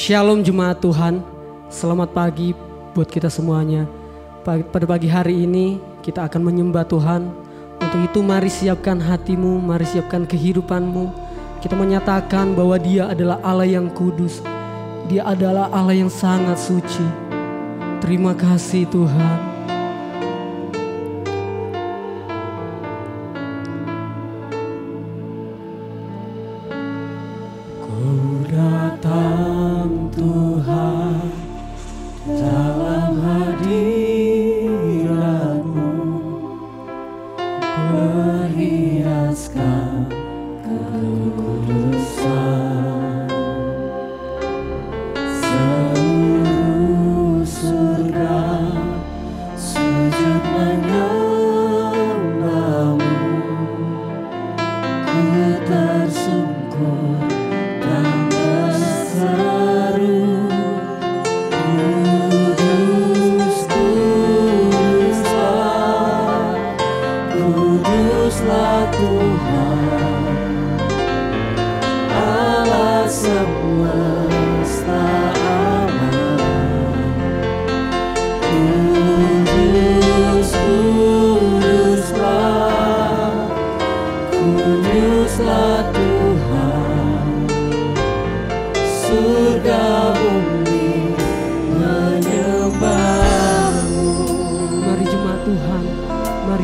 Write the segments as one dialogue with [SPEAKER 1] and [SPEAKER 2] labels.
[SPEAKER 1] Shalom jemaat Tuhan, selamat pagi buat kita semuanya. Pada pagi hari ini kita akan menyembah Tuhan. Untuk itu mari siapkan hatimu, mari siapkan kehidupanmu. Kita menyatakan bahwa Dia adalah Allah yang kudus. Dia adalah Allah yang sangat suci. Terima kasih Tuhan.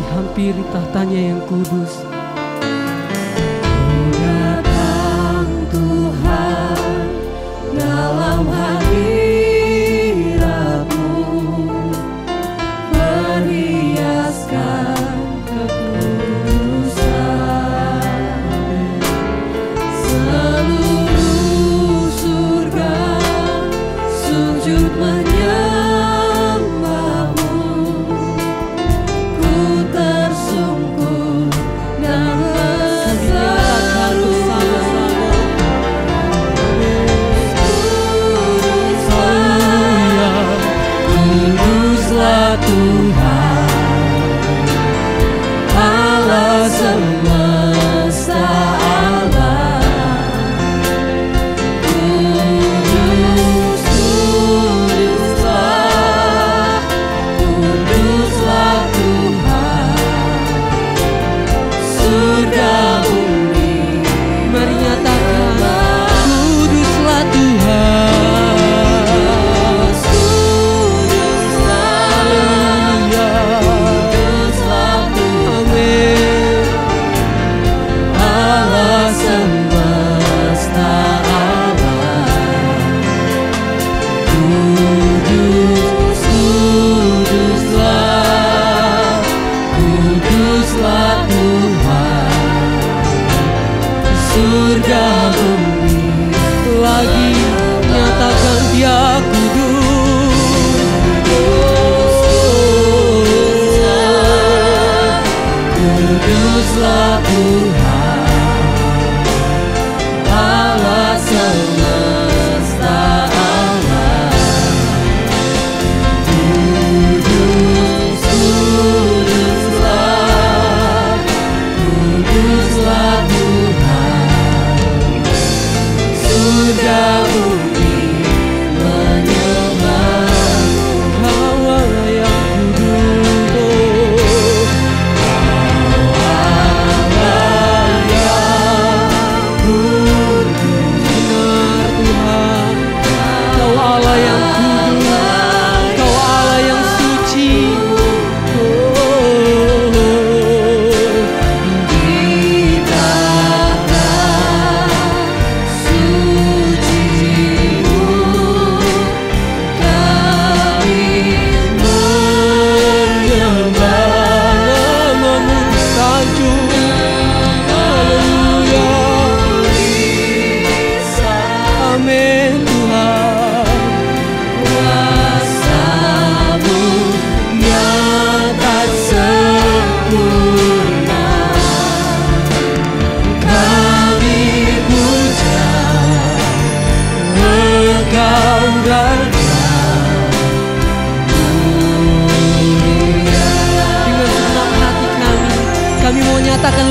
[SPEAKER 1] Hampiri tahtanya yang kudus.
[SPEAKER 2] Datang Tuhan dalam hadirat-Mu, perhiaskan kekudusan. Seluruh surga sujud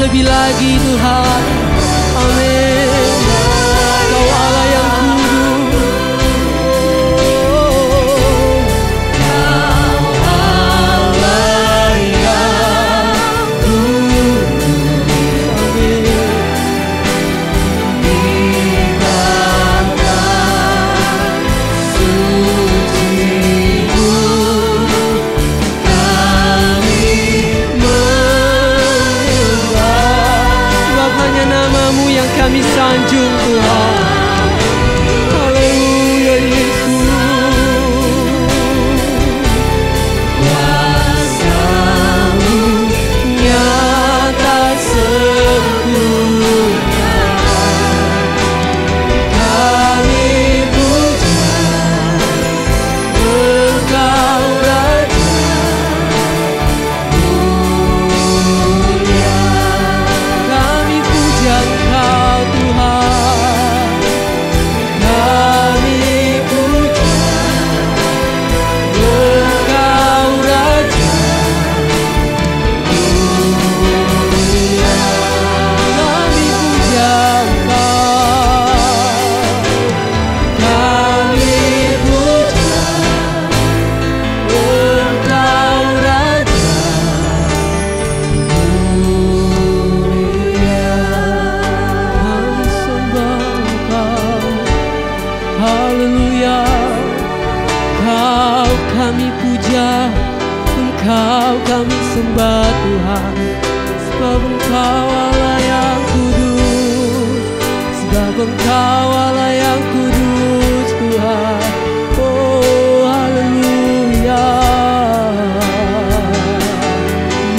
[SPEAKER 1] lebih lagi Tuhan. Amin. Kau Allah yang kudus, kami puja, Engkau kami sembah Tuhan. Sebab Engkau Allah yang kudus, sebab Engkau Allah yang kudus Tuhan. Oh haleluya,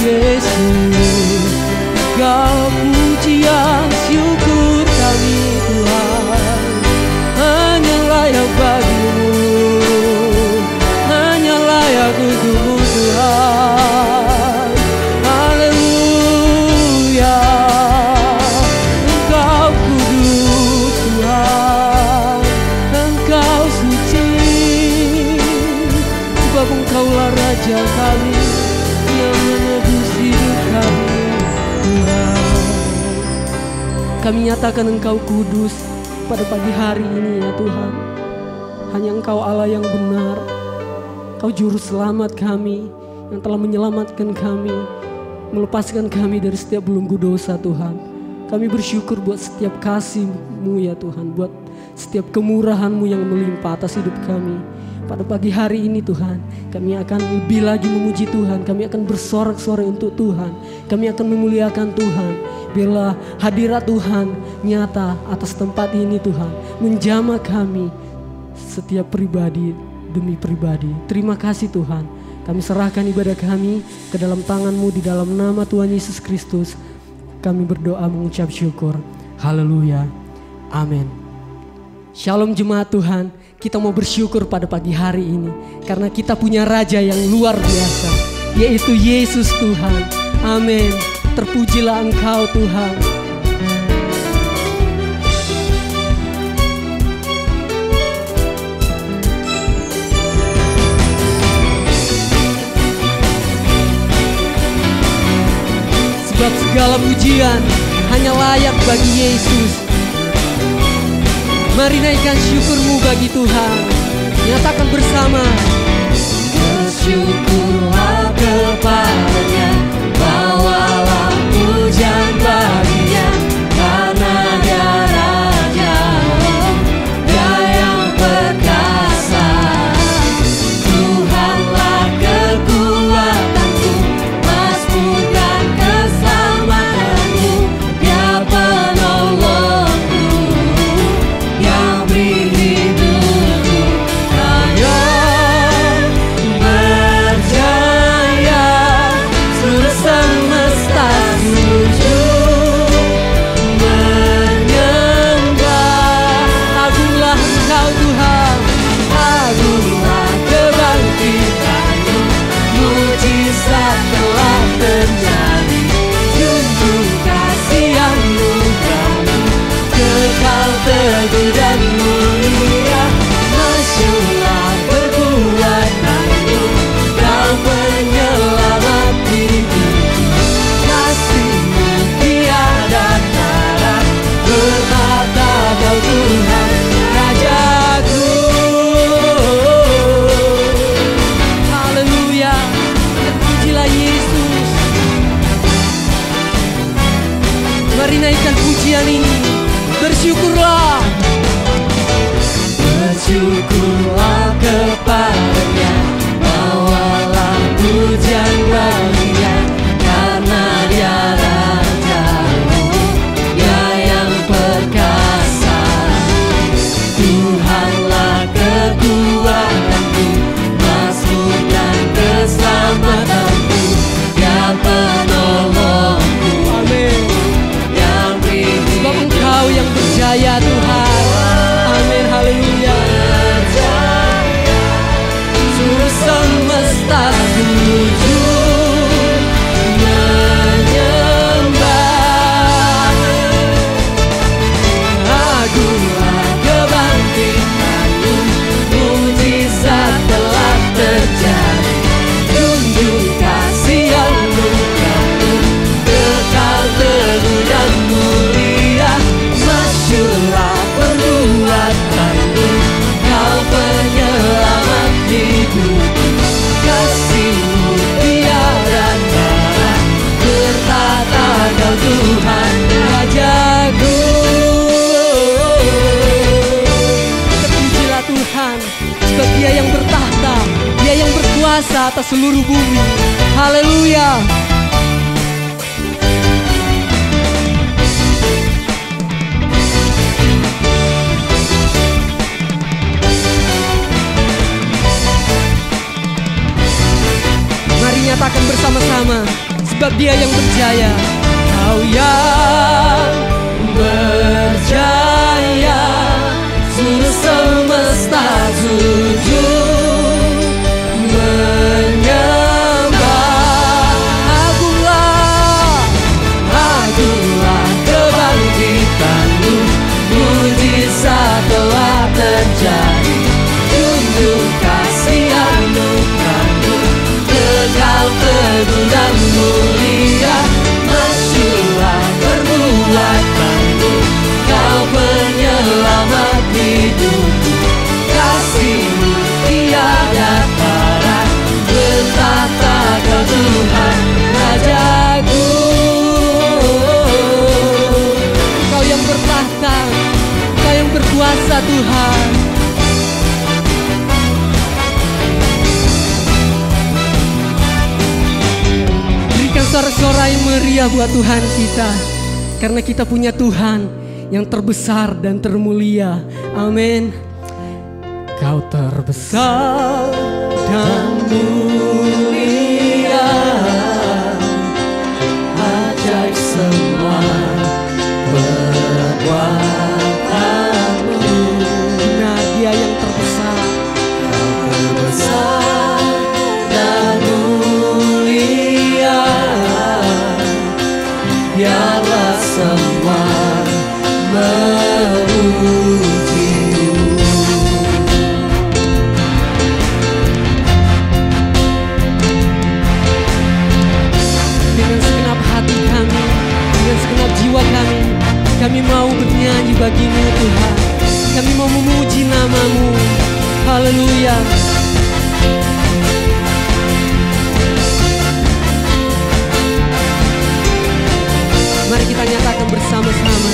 [SPEAKER 1] Yesus, Engkau pujian syukur kami Tuhan. Hanya layak bagimu, hanya layak untukmu Tuhan. Haleluya, Engkau kudus Tuhan, Engkau suci, sebab Engkaulah Raja kami yang menebus hidup kami Tuhan. Kami nyatakan Engkau kudus pada pagi hari ini ya Tuhan. Hanya Engkau Allah yang benar, Engkau juru selamat kami yang telah menyelamatkan kami, melepaskan kami dari setiap belenggu dosa Tuhan. Kami bersyukur buat setiap kasih-Mu ya Tuhan, buat setiap kemurahan-Mu yang melimpah atas hidup kami. Pada pagi hari ini Tuhan, kami akan lebih lagi memuji Tuhan, kami akan bersorak-sorai untuk Tuhan, kami akan memuliakan Tuhan. Biarlah hadirat Tuhan nyata atas tempat ini Tuhan, menjamah kami setiap pribadi demi pribadi. Terima kasih Tuhan, kami serahkan ibadah kami ke dalam tangan-Mu di dalam nama Tuhan Yesus Kristus. Kami berdoa mengucap syukur. Haleluya, amin. Shalom jemaat Tuhan, kita mau bersyukur pada pagi hari ini karena kita punya Raja yang luar biasa, yaitu Yesus Tuhan. Amin. Terpujilah Engkau Tuhan. Sebab segala pujian hanya layak bagi Yesus. Mari naikkan syukur-Mu bagi Tuhan. Nyatakan bersama.
[SPEAKER 2] Bersyukurlah kepada-Nya, bawalah pujian bagi-Nya, karena Dia Raja, Dia yang perkasa. Tuhanlah kekuatanku, mazmur dan keselamatanku, Dia penolongku yang beri hidupku. Hanya
[SPEAKER 1] berkuasa atas seluruh bumi. Haleluya. Mari nyatakan bersama-sama, sebab Dia yang berjaya. Kau yang berjaya, seluruh semesta sujud menyembah. Agunglah kebangkitan-Mu, mujizat telah terjadi. Junjung kasih anugerah-Mu, kekal teguh dan mulia. Masyurlah perbuatan-Mu, Kau penyelamat hidupku. Kasih-Mu tiada tara, bertata Kau Tuhan Rajaku. Kau yang bertahta, Kau yang berkuasa Tuhan. Berikan suara-suara yang meriah buat Tuhan kita, karena kita punya Tuhan yang terbesar dan termulia. Amin. Kau terbesar dan mulia, ajaib semua perbuatan-Mu. Benar, Dia yang terbesar. Kau terbesar dan mulia, biarlah semua memuji-Mu. Dengan segenap hati kami, dengan segenap jiwa kami mau bernyanyi bagi-Mu Tuhan. Kami mau memuji nama-Mu. Haleluya. Mari kita nyatakan bersama-sama.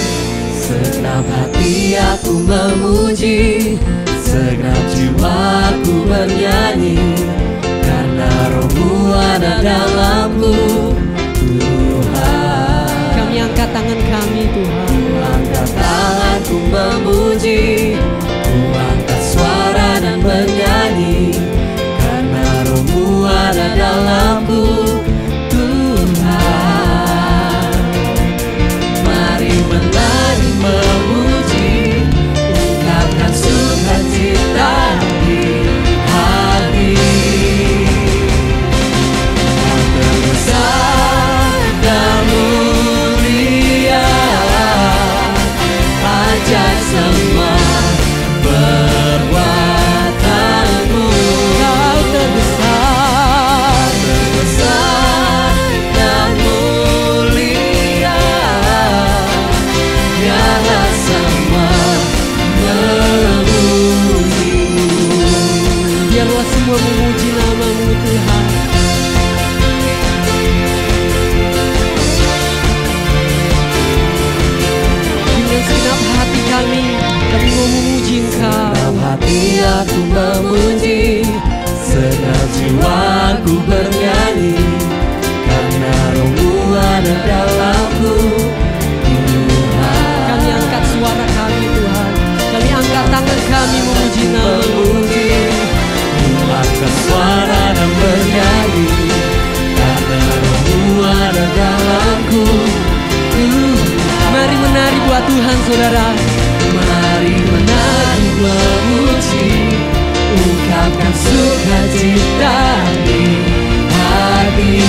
[SPEAKER 2] Segenap hati aku memuji, segenap jiwaku bernyanyi, karena Roh-Mu ada dalamku, Tuhan.
[SPEAKER 1] Kami angkat tangan kami, Tuhan.
[SPEAKER 2] Angkat tanganku memuji, ku angkat suara dan bernyanyi, karena Roh-Mu ada dalamku, Tuhan. Mari menari memuji, ungkapkan sukacita di hati. Kau terbesar dan mulia, ajaib semua perbuatan-Mu.
[SPEAKER 1] Kau terbesar,
[SPEAKER 2] Terbesar dan mulia, biarlah semua memuji-Mu.
[SPEAKER 1] biarlah semua memuji nama-Mu Tuhan. Dengan segenap hati kami mau memuji Engkau.
[SPEAKER 2] Dalam hati aku memuji, segenap jiwaku bernyanyi, karena Roh-Mu ada dalamku, Tuhan.
[SPEAKER 1] Kami angkat suara kami Tuhan. Kami angkat tangan kami memuji nama-Mu.
[SPEAKER 2] Memuji, angkat suara dan bernyanyi, karena Roh-Mu ada dalamku, Tuhan.
[SPEAKER 1] Mari menari buat Tuhan saudara.
[SPEAKER 2] Mari menari memuji, ungkapkan sukacita di hati.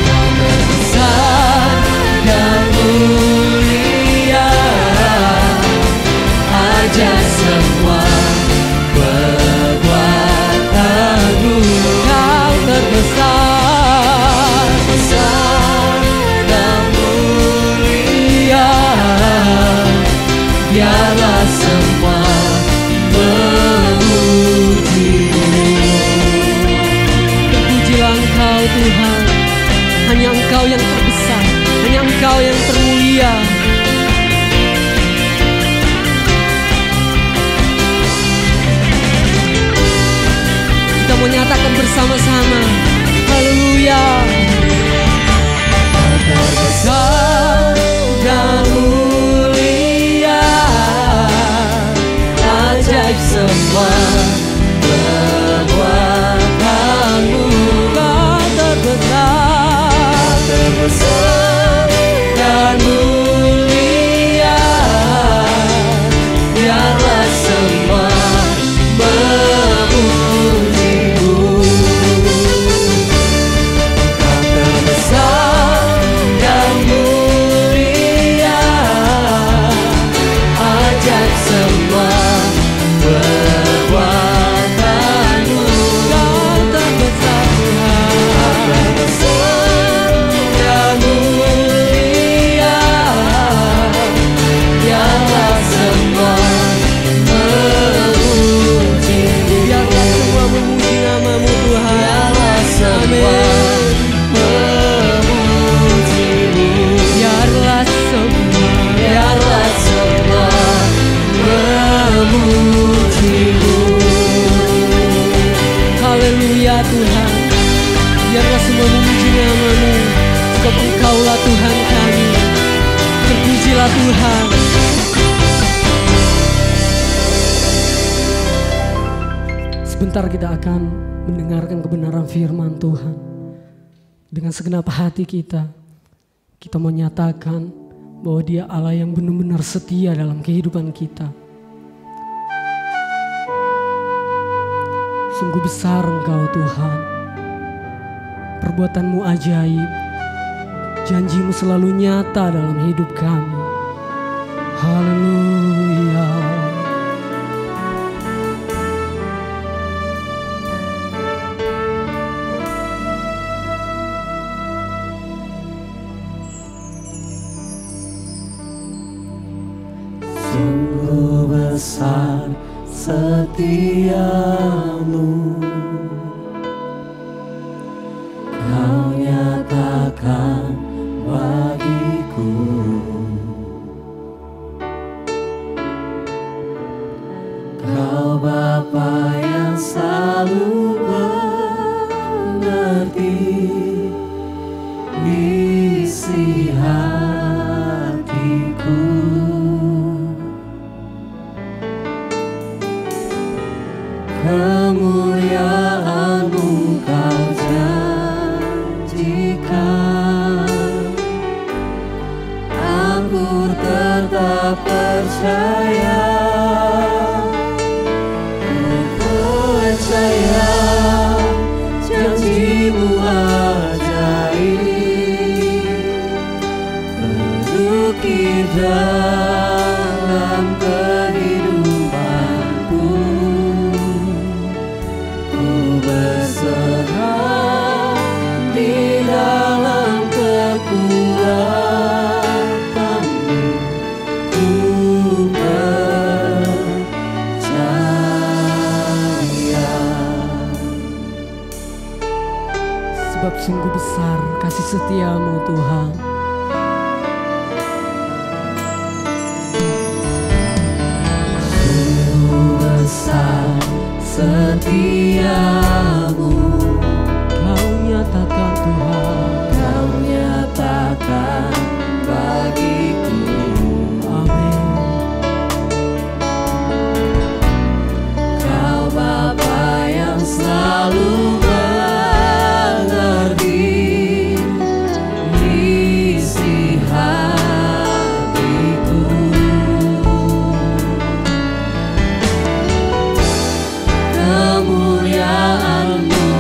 [SPEAKER 2] Kau terbesar dan mulia, ajaib semua perbuatan-Mu.
[SPEAKER 1] Kau terbesar,
[SPEAKER 2] Besar dan mulia, biarlah semua memuji-Mu.
[SPEAKER 1] terpujilah Engkau Tuhan. Hanya Engkau yang terbesar, hanya Engkau yang termulia. mau nyatakan bersama-sama. Haleluya.
[SPEAKER 2] Terbesar dan mulia, ajaib semua perbuatanmu.
[SPEAKER 1] Kau terbesar,
[SPEAKER 2] Terbesar dan mulia, biarlah semua memuji-Mu. Kau terbesar dan mulia, ajaib semua perbuatanmu.
[SPEAKER 1] kau terbesar Tuhan.
[SPEAKER 2] Terbesar dan mulia, biarlah semua memuji-Mu.
[SPEAKER 1] Biarlah semua memuji nama-Mu Tuhan.
[SPEAKER 2] Biarlah semua memuji-Mu.
[SPEAKER 1] Biarlah semua,
[SPEAKER 2] Biarlah semua memuji-Mu.
[SPEAKER 1] haleluya Tuhan. Biarlah semua memuji nama-Mu, sebab Engkaulah Tuhan kami. Terpujilah Tuhan. Sebentar kita akan mendengarkan kebenaran firman Tuhan. Dengan segenap hati kita mau nyatakan bahwa Dia Allah yang benar-benar setia dalam kehidupan kita. Sungguh besar Engkau Tuhan. Perbuatan-Mu ajaib. Janji-Mu selalu nyata dalam hidup kami. Haleluya.
[SPEAKER 2] Sungguh besar setiamu, Kau nyatakan bagiku. Kau Bapa yang selalu mengerti isi hatiku. Kemuliaan-Mu Kau janjikan, aku tetap percaya. Ku percaya janji-Mu ajaib, berukir dalam kehidupanku. Ku berserah di dalam kekuatan-Mu. Ku percaya.
[SPEAKER 1] Sebab sungguh besar kasih setia-Mu Tuhan.
[SPEAKER 2] Sungguh besar setiamu,
[SPEAKER 1] Kau nyatakan Tuhan.
[SPEAKER 2] Kau nyatakan bagiku.
[SPEAKER 1] Amin.
[SPEAKER 2] Kau Bapa yang selalu mengerti isi hatiku. Kemuliaan-Mu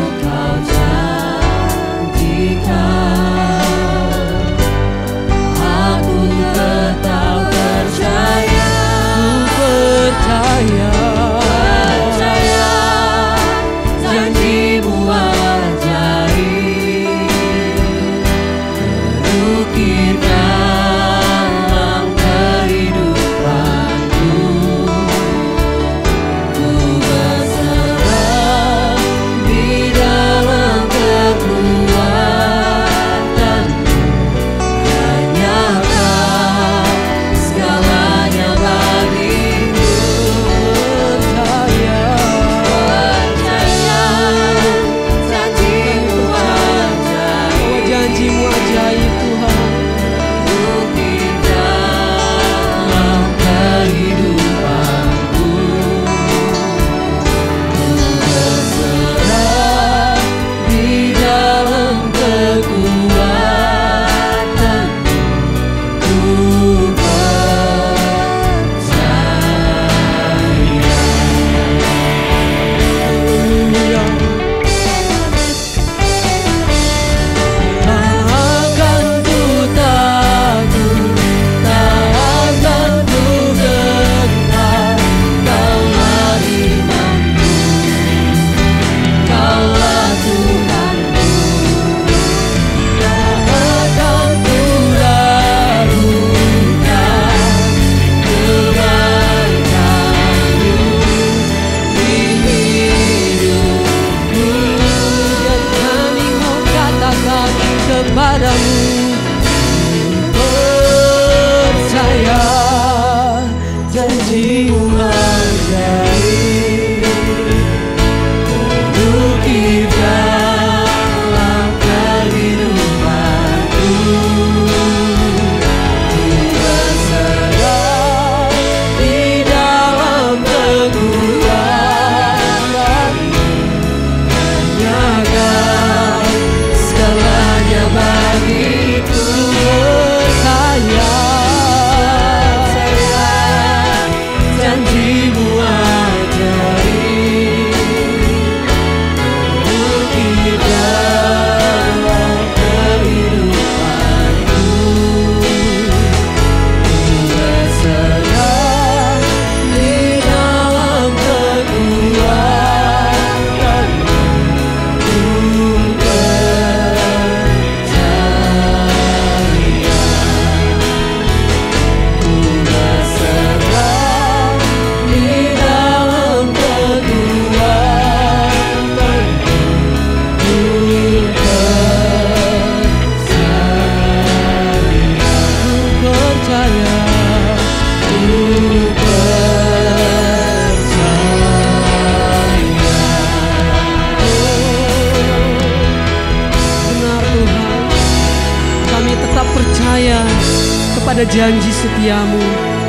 [SPEAKER 1] pada janji setiamu.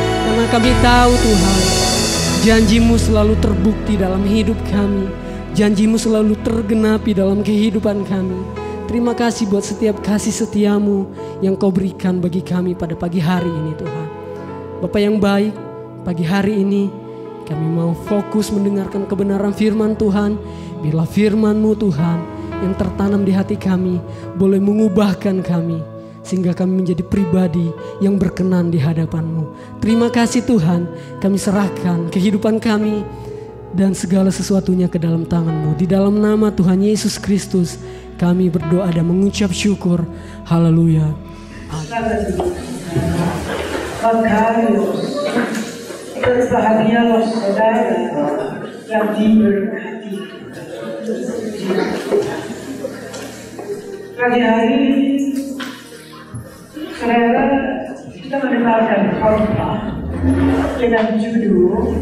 [SPEAKER 1] Karena kami tahu Tuhan, janjimu selalu terbukti dalam hidup kami. Janjimu selalu tergenapi dalam kehidupan kami. Terima kasih buat setiap kasih setiamu yang kau berikan bagi kami pada pagi hari ini Tuhan. Bapa yang baik, pagi hari ini kami mau fokus mendengarkan kebenaran firman Tuhan. Biarlah firman-Mu Tuhan yang tertanam di hati kami boleh mengubahkan kami, sehingga kami menjadi pribadi yang berkenan di hadapan-Mu. Terima kasih Tuhan, kami serahkan kehidupan kami dan segala sesuatunya ke dalam tangan-Mu. Di dalam nama Tuhan Yesus Kristus kami berdoa dan mengucap syukur. Haleluya.
[SPEAKER 3] Makarios, berbahagialah saudara yang diberkati. Pagi hari ini, saudara, kita mendengarkan khotbah dengan judul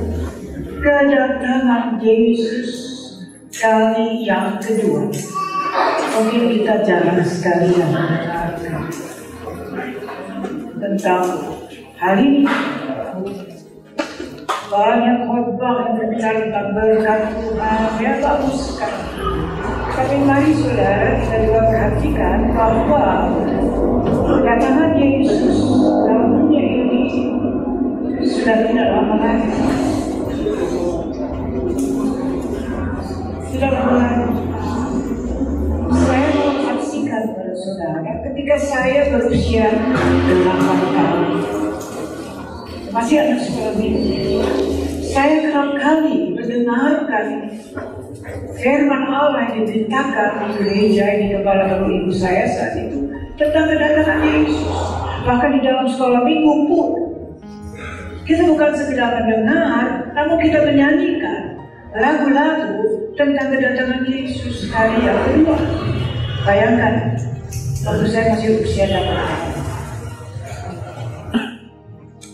[SPEAKER 3] Kedatangan Yesus kali yang kedua. Mungkin kita jarang sekali yang mendengarkan tentang hari ini. Banyak khotbah yang berbicara tentang berkat Tuhan, ya bagus sekali. Tapi mari saudara kita juga perhatikan bahwa kedatangan Yesus dalam dunia ini sudah tidak lama lagi. Sudah lama lagi. Saya mau saksikan pada saudara ketika saya berusia 8 tahun. Masih anak sekolah minggu. Saya kerap kali mendengarkan firman Allah yang diberitakan di gereja di kepala ibu saya saat itu tentang kedatangan Yesus. Bahkan di dalam sekolah minggu pun kita bukan sekedar mendengar, namun kita menyanyikan lagu-lagu tentang kedatangan Yesus kali yang kedua. Bayangkan, waktu saya masih usia 8 tahun.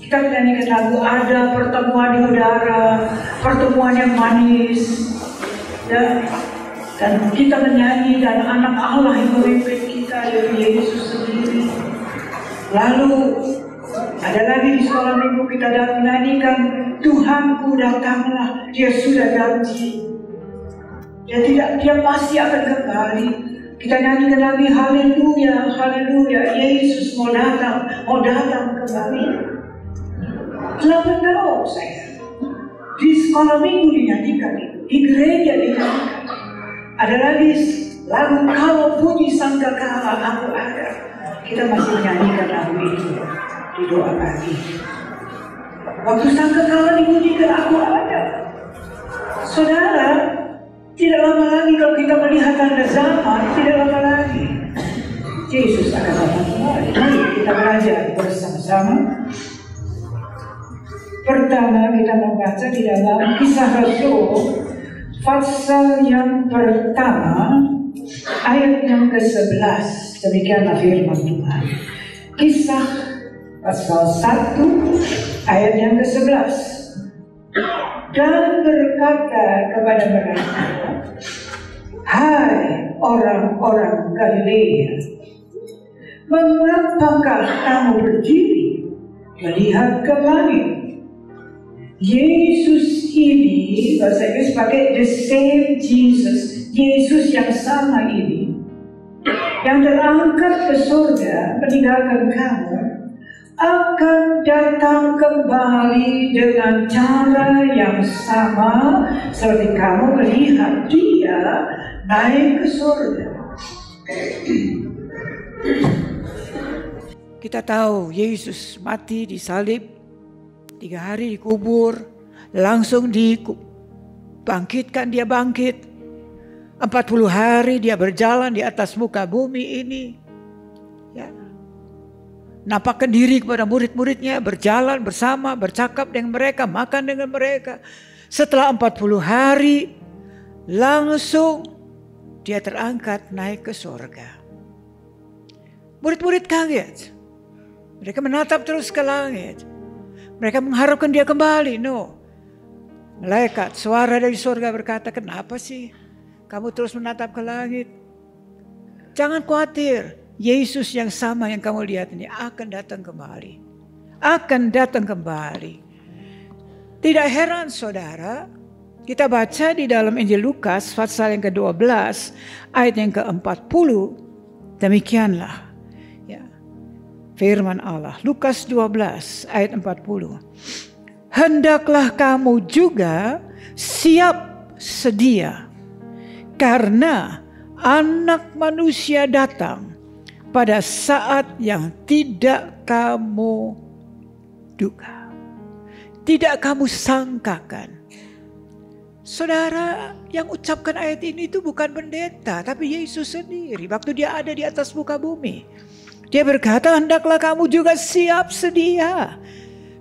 [SPEAKER 3] Kita menyanyikan lagu, ada pertemuan di udara, pertemuan yang manis, dan kita menyanyi dan anak Allah yang memimpin kita yaitu Yesus sendiri. Lalu ada lagi di sekolah minggu kita menyanyikan Tuhanku datanglah, Dia sudah janji, Dia pasti akan kembali. Kita nyanyikan lagi haleluya, haleluya, Yesus mau datang kembali. 8 tahun saya di sekolah minggu dinyanyikan itu, di gereja dinyanyikan. Ada lagi lagu kalau bunyi sangkakala aku ada. Kita masih menyanyikan lagu itu di doa pagi. Waktu sangkakala dibunyikan aku ada. Saudara, tidak lama lagi kalau kita melihat tanda zaman, tidak lama lagi Yesus akan datang kembali. Mari kita belajar bersama-sama. Pertama kita membaca di dalam Kisah Rasul pasal yang pertama ayat yang ke-11. Demikianlah firman Tuhan. Kisah pasal 1 ayat yang ke-11. Dan berkata kepada mereka, hai orang-orang Galilea, mengapakah kamu berdiri melihat ke langit? Yesus ini, bahasa Inggris pakai the same Jesus, Yesus yang sama ini, yang terangkat ke surga meninggalkan kamu, akan datang kembali dengan cara yang sama seperti kamu melihat Dia naik ke surga. Kita tahu Yesus mati disalib, 3 hari dikubur, langsung dibangkitkan, dia bangkit. 40 hari dia berjalan di atas muka bumi ini. Ya. Nampakkan diri kepada murid-muridnya, berjalan bersama, bercakap dengan mereka, makan dengan mereka. Setelah 40 hari, langsung dia terangkat naik ke surga. Murid-murid kaget. Mereka menatap terus ke langit. Mereka mengharapkan dia kembali. No. Malaikat, suara dari surga berkata, kenapa sih kamu terus menatap ke langit? Jangan khawatir. Yesus yang sama yang kamu lihat ini akan datang kembali.
[SPEAKER 4] akan datang kembali. Tidak heran saudara, kita baca di dalam Injil Lukas pasal yang ke-12 ayat yang ke-40. Demikianlah ya, firman Allah. Lukas 12 ayat 40. Hendaklah kamu juga siap sedia, karena Anak Manusia datang pada saat yang tidak kamu duga, tidak kamu sangkakan. Saudara, yang ucapkan ayat ini itu bukan pendeta, tapi Yesus sendiri. Waktu dia ada di atas muka bumi, dia berkata, hendaklah kamu juga siap sedia,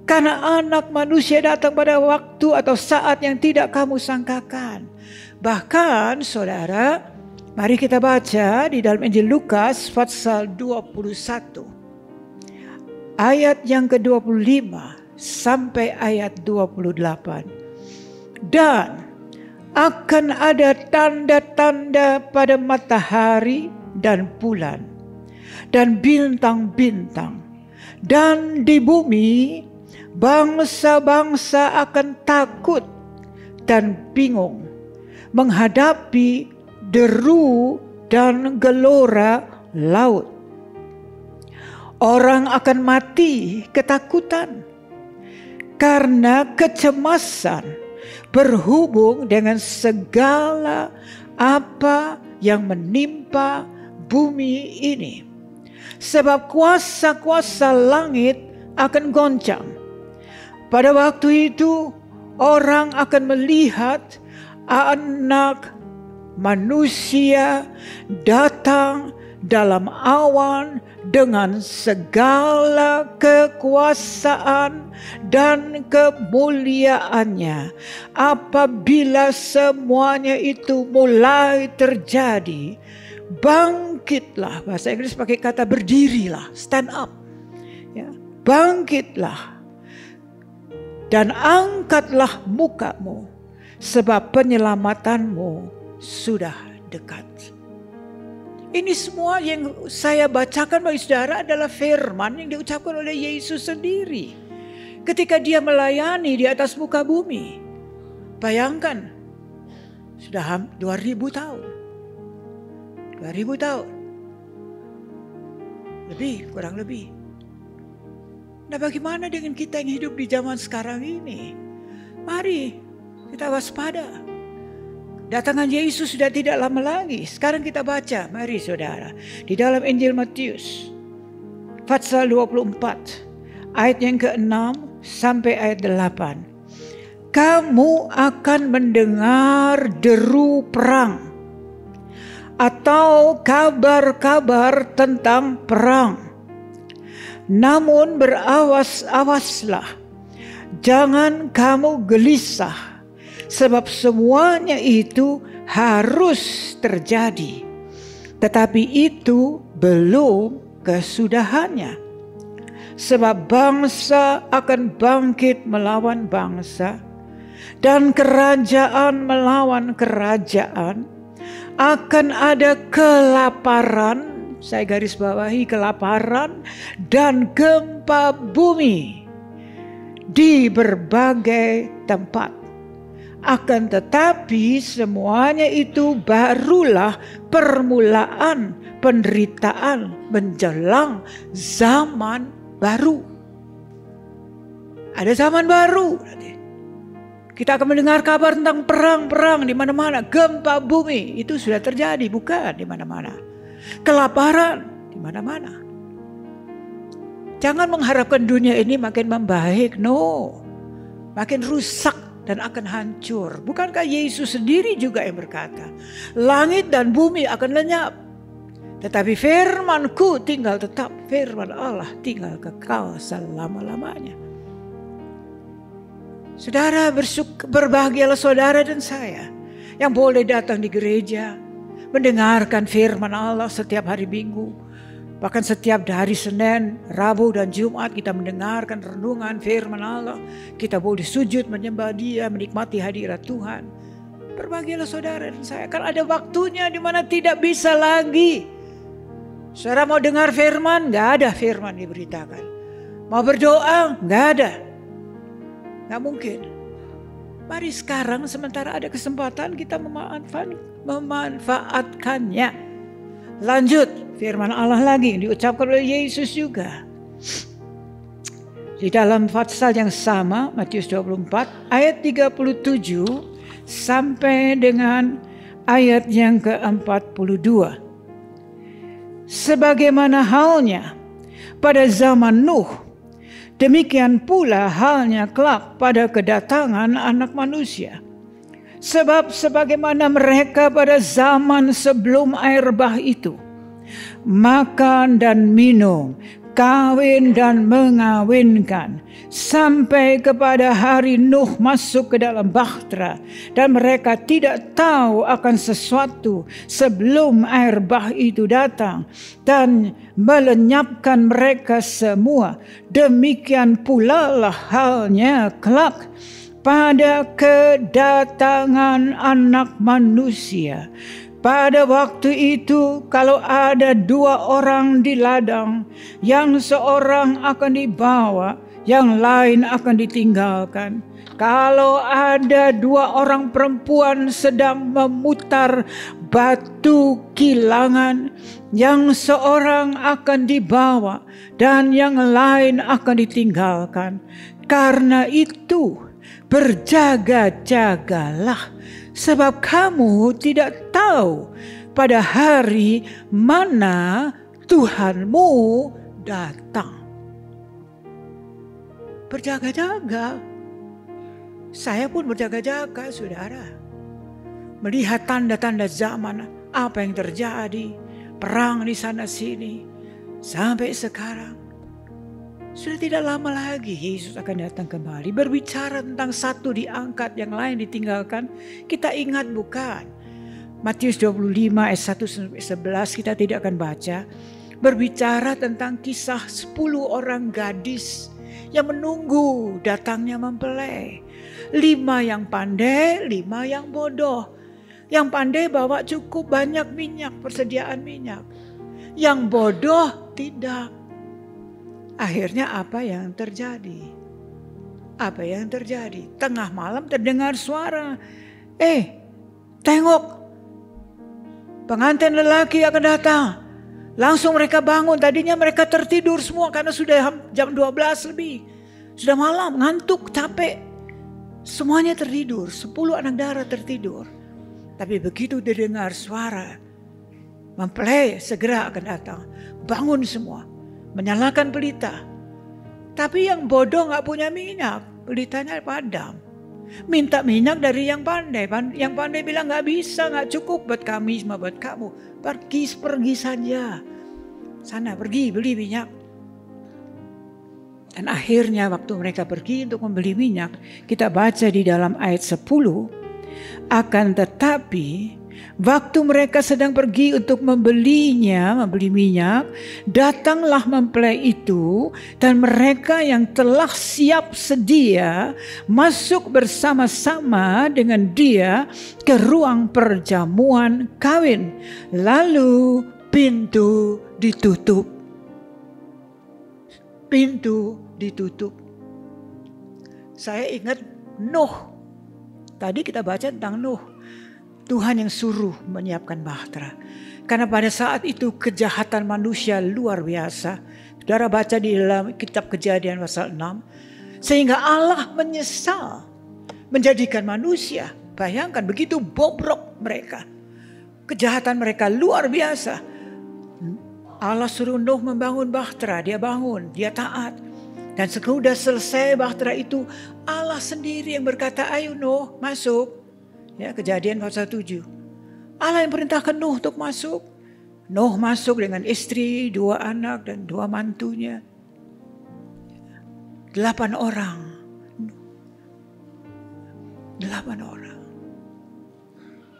[SPEAKER 4] karena Anak Manusia datang pada waktu atau saat yang tidak kamu sangkakan. Bahkan saudara, mari kita baca di dalam Injil Lukas pasal 21 ayat yang ke-25 sampai ayat 28. Dan akan ada tanda-tanda pada matahari dan bulan dan bintang-bintang, dan di bumi bangsa-bangsa akan takut dan bingung menghadapi deru dan gelora laut. Orang akan mati ketakutan karena kecemasan berhubung dengan segala apa yang menimpa bumi ini. Sebab kuasa-kuasa langit akan goncang. Pada waktu itu orang akan melihat Anak Manusia datang dalam awan dengan segala kekuasaan dan kemuliaannya. Apabila semuanya itu mulai terjadi, bangkitlah. Bahasa Inggris pakai kata berdirilah, stand up. Ya, bangkitlah dan angkatlah mukamu, sebab penyelamatanmu sudah dekat. Ini semua yang saya bacakan bagi saudara adalah firman yang diucapkan oleh Yesus sendiri ketika dia melayani di atas muka bumi. Bayangkan, sudah 2000 tahun. 2000 tahun. Lebih, kurang lebih. Nah, bagaimana dengan kita yang hidup di zaman sekarang ini? Mari kita waspada. Datangan Yesus sudah tidak lama lagi. Sekarang kita baca, mari saudara. Di dalam Injil Matius pasal 24 ayat yang ke-6 sampai ayat 8. Kamu akan mendengar deru perang atau kabar-kabar tentang perang. Namun berawas-awaslah, jangan kamu gelisah. Sebab semuanya itu harus terjadi, tetapi itu belum kesudahannya. Sebab bangsa akan bangkit melawan bangsa, dan kerajaan melawan kerajaan. Akan ada kelaparan, saya garis bawahi kelaparan, dan gempa bumi di berbagai tempat. Akan tetapi semuanya itu barulah permulaan penderitaan menjelang zaman baru. Ada zaman baru. Kita akan mendengar kabar tentang perang-perang di mana-mana. Gempa bumi itu sudah terjadi, bukan di mana-mana. Kelaparan di mana-mana. Jangan mengharapkan dunia ini makin membaik, no. Makin rusak dan akan hancur. Bukankah Yesus sendiri juga yang berkata, langit dan bumi akan lenyap, tetapi firman-Ku tinggal tetap. Firman Allah tinggal kekal selama-lamanya. Saudara, berbahagialah saudara dan saya yang boleh datang di gereja, mendengarkan firman Allah setiap hari Minggu. Bahkan setiap hari Senin, Rabu, dan Jumat kita mendengarkan renungan firman Allah. Kita boleh sujud menyembah Dia, menikmati hadirat Tuhan. Berbahagialah saudara dan saya. Kan ada waktunya di mana tidak bisa lagi. Saudara mau dengar firman, gak ada firman diberitakan. Mau berdoa? Nggak ada. Nggak mungkin. Mari sekarang sementara ada kesempatan kita memanfaatkannya. Lanjut, firman Allah lagi diucapkan oleh Yesus juga. Di dalam pasal yang sama, Matius 24 ayat 37 sampai dengan ayat yang ke-42. Sebagaimana halnya pada zaman Nuh, demikian pula halnya kelak pada kedatangan Anak Manusia. Sebab sebagaimana mereka pada zaman sebelum air bah itu, makan dan minum, kawin dan mengawinkan, sampai kepada hari Nuh masuk ke dalam bahtera, dan mereka tidak tahu akan sesuatu sebelum air bah itu datang dan melenyapkan mereka semua. Demikian pula lah halnya kelak pada kedatangan Anak Manusia. Pada waktu itu, kalau ada 2 orang di ladang, yang seorang akan dibawa, yang lain akan ditinggalkan. Kalau ada 2 orang perempuan sedang memutar batu kilangan, yang seorang akan dibawa dan yang lain akan ditinggalkan. Karena itu, berjaga-jagalah, sebab kamu tidak tahu pada hari mana Tuhanmu datang. Berjaga-jaga. Saya pun berjaga-jaga, saudara. Melihat tanda-tanda zaman, apa yang terjadi, perang di sana sini, sampai sekarang. Sudah tidak lama lagi Yesus akan datang kembali. Berbicara tentang satu diangkat, yang lain ditinggalkan. Kita ingat bukan? Matius 25 ayat 1-11 kita tidak akan baca. Berbicara tentang kisah 10 orang gadis yang menunggu datangnya mempelai. 5 yang pandai, 5 yang bodoh. Yang pandai bawa cukup banyak minyak, persediaan minyak. Yang bodoh tidak. Akhirnya apa yang terjadi? Apa yang terjadi? Tengah malam terdengar suara. Tengok. Pengantin lelaki akan datang. Langsung mereka bangun. Tadinya mereka tertidur semua karena sudah jam 12 lebih. Sudah malam, ngantuk, capek. Semuanya tertidur. 10 anak darah tertidur. Tapi begitu didengar suara, mempelai segera akan datang. Bangun semua. Menyalakan pelita. Tapi yang bodoh gak punya minyak. Pelitanya padam. Minta minyak dari yang pandai. Yang pandai bilang gak bisa, gak cukup buat kami sama buat kamu. Pergi saja. Sana pergi beli minyak. Dan akhirnya waktu mereka pergi untuk membeli minyak, kita baca di dalam ayat 10. Akan tetapi waktu mereka sedang pergi untuk membeli minyak, datanglah mempelai itu, dan mereka yang telah siap sedia masuk bersama-sama dengan dia ke ruang perjamuan kawin. Lalu pintu ditutup. Pintu ditutup. Saya ingat Nuh. Tadi kita baca tentang Nuh. Tuhan yang suruh menyiapkan bahtera. Karena pada saat itu kejahatan manusia luar biasa. Saudara baca di dalam kitab Kejadian pasal 6. Sehingga Allah menyesal menjadikan manusia. Bayangkan begitu bobrok mereka. Kejahatan mereka luar biasa. Allah suruh Nuh membangun bahtera. Dia bangun, dia taat. Dan sudah selesai bahtera itu, Allah sendiri yang berkata, ayo Nuh masuk. Ya, Kejadian pasal 7. Allah yang perintahkan Nuh untuk masuk. Nuh masuk dengan istri, 2 anak dan 2 mantunya. 8 orang. 8 orang.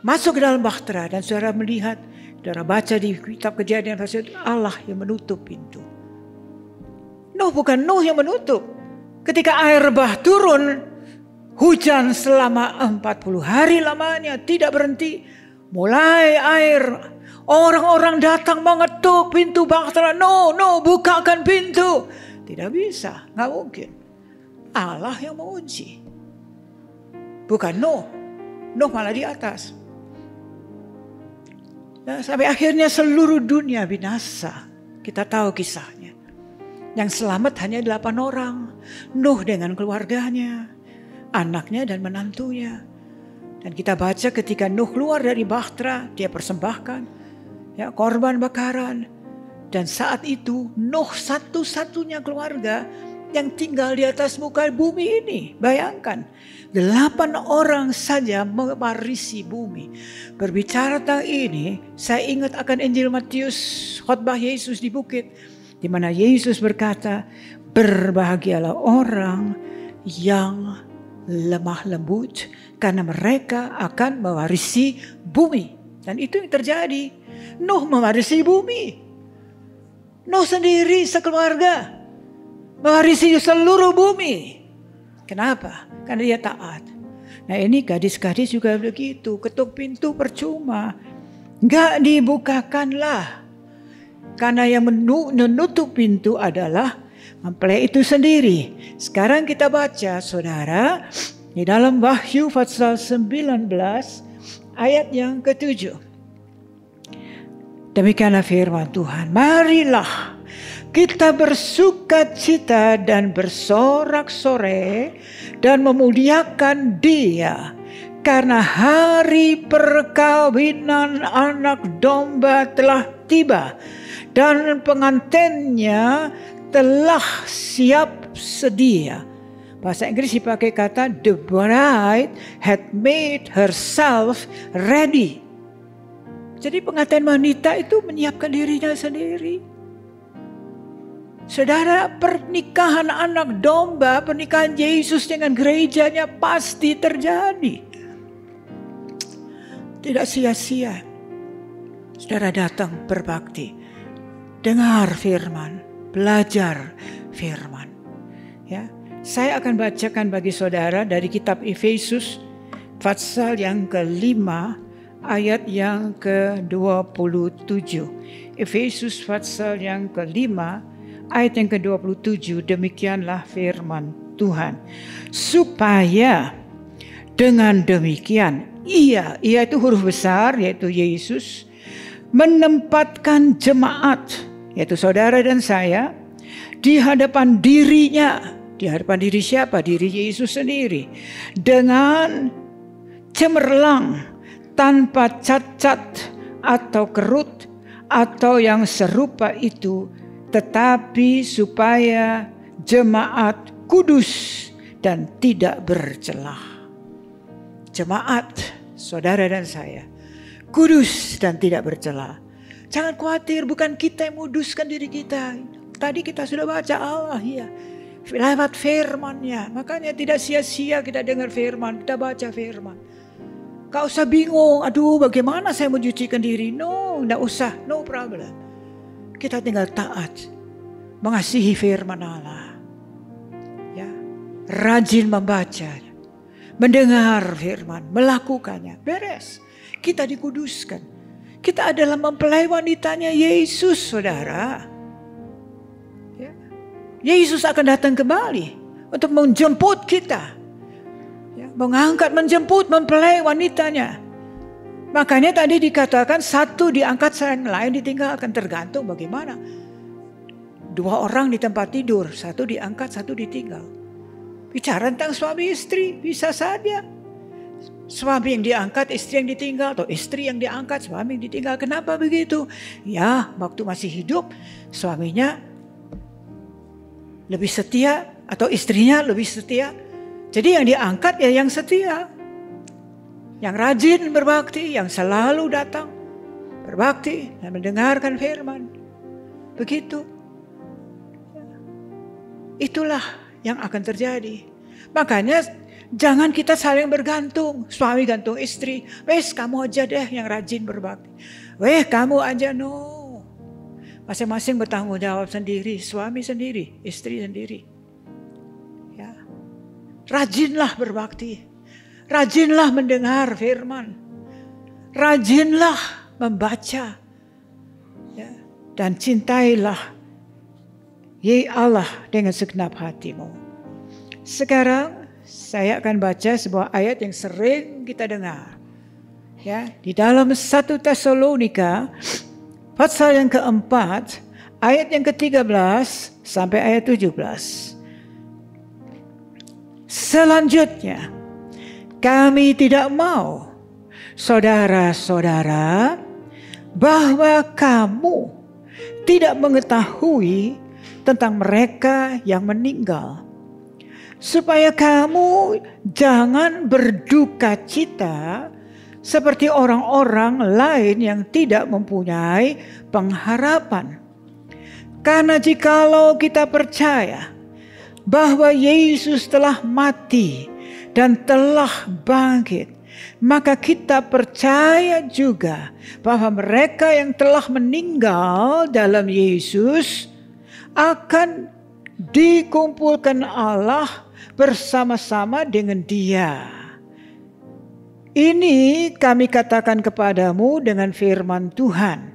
[SPEAKER 4] Masuk ke dalam bahtera dan saudara melihat, saudara baca di kitab Kejadian pasal 7, Allah yang menutup pintu. Nuh bukan Nuh yang menutup. Ketika air bah turun, hujan selama 40 hari lamanya tidak berhenti. Mulai air, orang-orang datang mengetuk pintu bahtera. No, bukakan pintu. Tidak bisa, nggak mungkin. Allah yang menguji. Bukan Nuh. Nuh malah di atas. Nah, sampai akhirnya seluruh dunia binasa. Kita tahu kisahnya. Yang selamat hanya 8 orang. Nuh dengan keluarganya, anaknya dan menantunya. Dan kita baca ketika Nuh keluar dari bahtera, dia persembahkan korban bakaran. Dan saat itu Nuh satu-satunya keluarga yang tinggal di atas muka bumi ini. Bayangkan, 8 orang saja mewarisi bumi. Berbicara tentang ini, saya ingat akan Injil Matius, khotbah Yesus di bukit, di mana Yesus berkata, berbahagialah orang yang lemah lembut, karena mereka akan mewarisi bumi. Dan itu yang terjadi. Nuh mewarisi bumi. Nuh sendiri sekeluarga mewarisi seluruh bumi. Kenapa? Karena dia taat. Nah ini gadis-gadis juga begitu. Ketuk pintu percuma. Gak dibukakanlah. Karena yang menutup pintu adalah mempelai itu sendiri. Sekarang kita baca saudara. Di dalam Wahyu pasal 19 ayat yang ke-7. Demikianlah firman Tuhan. Marilah kita bersukacita dan bersorak-sorai dan memuliakan Dia, karena hari perkawinan anak domba telah tiba dan pengantinnya telah siap sedia. Bahasa Inggris dipakai kata the bride had made herself ready. Jadi pengantin wanita itu menyiapkan dirinya sendiri. Saudara, pernikahan anak domba, pernikahan Yesus dengan gerejanya pasti terjadi. Tidak sia-sia. Saudara datang berbakti. Dengar firman, belajar firman. Ya. Saya akan bacakan bagi saudara dari kitab Efesus pasal yang ke-5 ayat yang ke-27. Efesus pasal yang ke-5 ayat yang ke-27. Demikianlah firman Tuhan. Supaya dengan demikian ia itu huruf besar yaitu Yesus menempatkan jemaat yaitu saudara dan saya di hadapan dirinya. Di hadapan diri siapa? Diri Yesus sendiri. Dengan cemerlang, tanpa cacat atau kerut atau yang serupa itu, tetapi supaya jemaat kudus dan tidak bercelah. Jemaat, saudara dan saya, kudus dan tidak bercelah. Jangan khawatir, bukan kita yang menguduskan diri kita. Tadi kita sudah baca Allah ya. Lewat firman-Nya. Makanya tidak sia-sia kita dengar firman, kita baca firman. Gak usah bingung, aduh bagaimana saya mencucikan diri. No, gak usah, no problem. Kita tinggal taat, mengasihi firman Allah. Ya, rajin membaca, mendengar firman, melakukannya. Beres, kita dikuduskan. Kita adalah mempelai wanitanya Yesus, saudara. Yesus akan datang kembali untuk menjemput kita. Ya, menjemput mempelai wanitanya. Makanya tadi dikatakan satu diangkat, yang lain ditinggalkan. Tergantung bagaimana. 2 orang di tempat tidur, satu diangkat, satu ditinggal. Bicara tentang suami istri, bisa saja. Suami yang diangkat, istri yang ditinggal. Atau istri yang diangkat, suami yang ditinggal. Kenapa begitu? Ya, waktu masih hidup, suaminya lebih setia atau istrinya lebih setia. Jadi yang diangkat ya yang setia. Yang rajin berbakti, yang selalu datang berbakti dan mendengarkan firman. Begitu. Itulah yang akan terjadi. Makanya jangan kita saling bergantung. Suami gantung istri. Wes kamu aja deh yang rajin berbakti. Weh kamu aja no. Masing-masing bertanggung jawab sendiri, suami sendiri, istri sendiri. Ya. Rajinlah berbakti. Rajinlah mendengar firman. Rajinlah membaca. Ya. Dan cintailah Allah dengan segenap hatimu. Sekarang saya akan baca sebuah ayat yang sering kita dengar. Ya, di dalam 1 Tesalonika pasal yang keempat, ayat yang ke-13 sampai ayat 17. Selanjutnya, kami tidak mau, saudara-saudara, bahwa kamu tidak mengetahui tentang mereka yang meninggal, supaya kamu jangan berduka cita seperti orang-orang lain yang tidak mempunyai pengharapan. Karena jikalau kita percaya bahwa Yesus telah mati dan telah bangkit, maka kita percaya juga bahwa mereka yang telah meninggal dalam Yesus akan dikumpulkan Allah bersama-sama dengan Dia. Ini kami katakan kepadamu dengan firman Tuhan.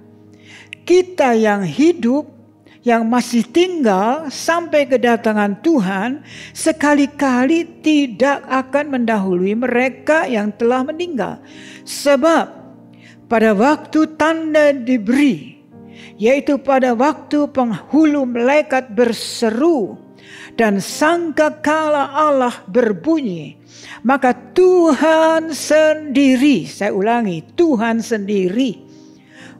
[SPEAKER 4] Kita yang hidup, yang masih tinggal sampai kedatangan Tuhan, sekali-kali tidak akan mendahului mereka yang telah meninggal. Sebab pada waktu tanda diberi, yaitu pada waktu penghulu malaikat berseru dan sangkakala Allah berbunyi, maka Tuhan sendiri, saya ulangi, Tuhan sendiri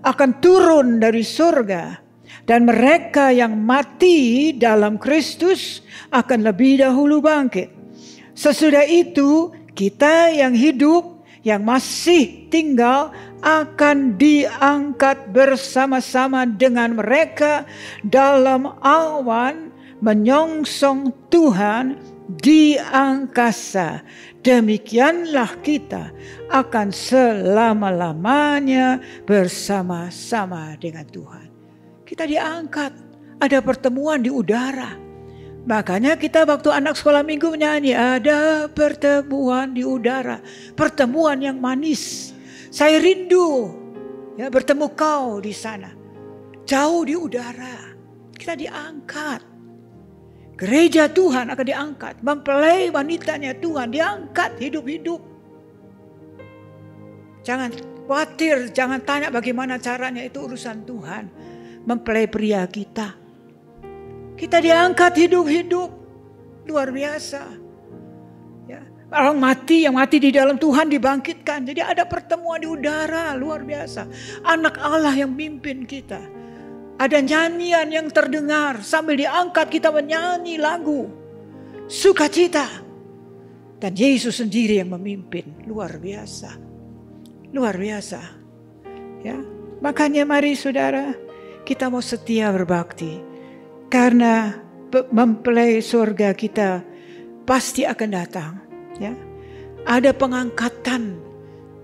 [SPEAKER 4] akan turun dari surga, dan mereka yang mati dalam Kristus akan lebih dahulu bangkit. Sesudah itu kita yang hidup, yang masih tinggal, akan diangkat bersama-sama dengan mereka dalam awan menyongsong Tuhan di angkasa. Demikianlah kita akan selama-lamanya bersama-sama dengan Tuhan. Kita diangkat, ada pertemuan di udara. Makanya kita waktu anak sekolah minggu menyanyi, ada pertemuan di udara, pertemuan yang manis. Saya rindu ya bertemu kau di sana, jauh di udara. Kita diangkat. Gereja Tuhan akan diangkat, mempelai wanitanya Tuhan diangkat hidup-hidup. Jangan khawatir, jangan tanya bagaimana caranya, itu urusan Tuhan. Mempelai pria kita. Kita diangkat hidup-hidup, luar biasa. Ya, orang mati, yang mati di dalam Tuhan dibangkitkan. Jadi ada pertemuan di udara, luar biasa. Anak Allah yang mimpin kita. Ada nyanyian yang terdengar sambil diangkat kita menyanyi lagu sukacita. Dan Yesus sendiri yang memimpin, luar biasa. Luar biasa. Ya, makanya mari saudara, kita mau setia berbakti. Karena mempelai surga kita pasti akan datang. Ya. Ada pengangkatan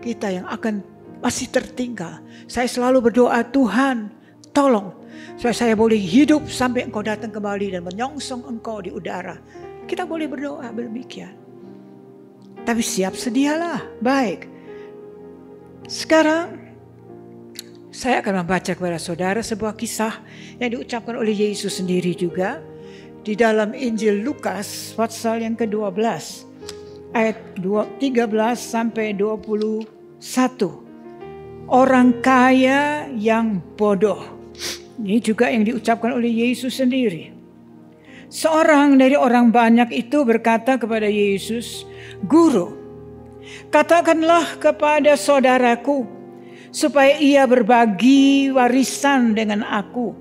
[SPEAKER 4] kita yang akan masih tertinggal. Saya selalu berdoa, Tuhan tolong supaya saya boleh hidup sampai Engkau datang kembali dan menyongsong Engkau di udara. Kita boleh berdoa demikian. Tapi siap sedialah. Baik. Sekarang saya akan membaca kepada saudara sebuah kisah yang diucapkan oleh Yesus sendiri juga di dalam Injil Lukas pasal yang ke-12 ayat 13 sampai 21. Orang kaya yang bodoh. Ini juga yang diucapkan oleh Yesus sendiri. Seorang dari orang banyak itu berkata kepada Yesus, "Guru, katakanlah kepada saudaraku supaya ia berbagi warisan dengan aku."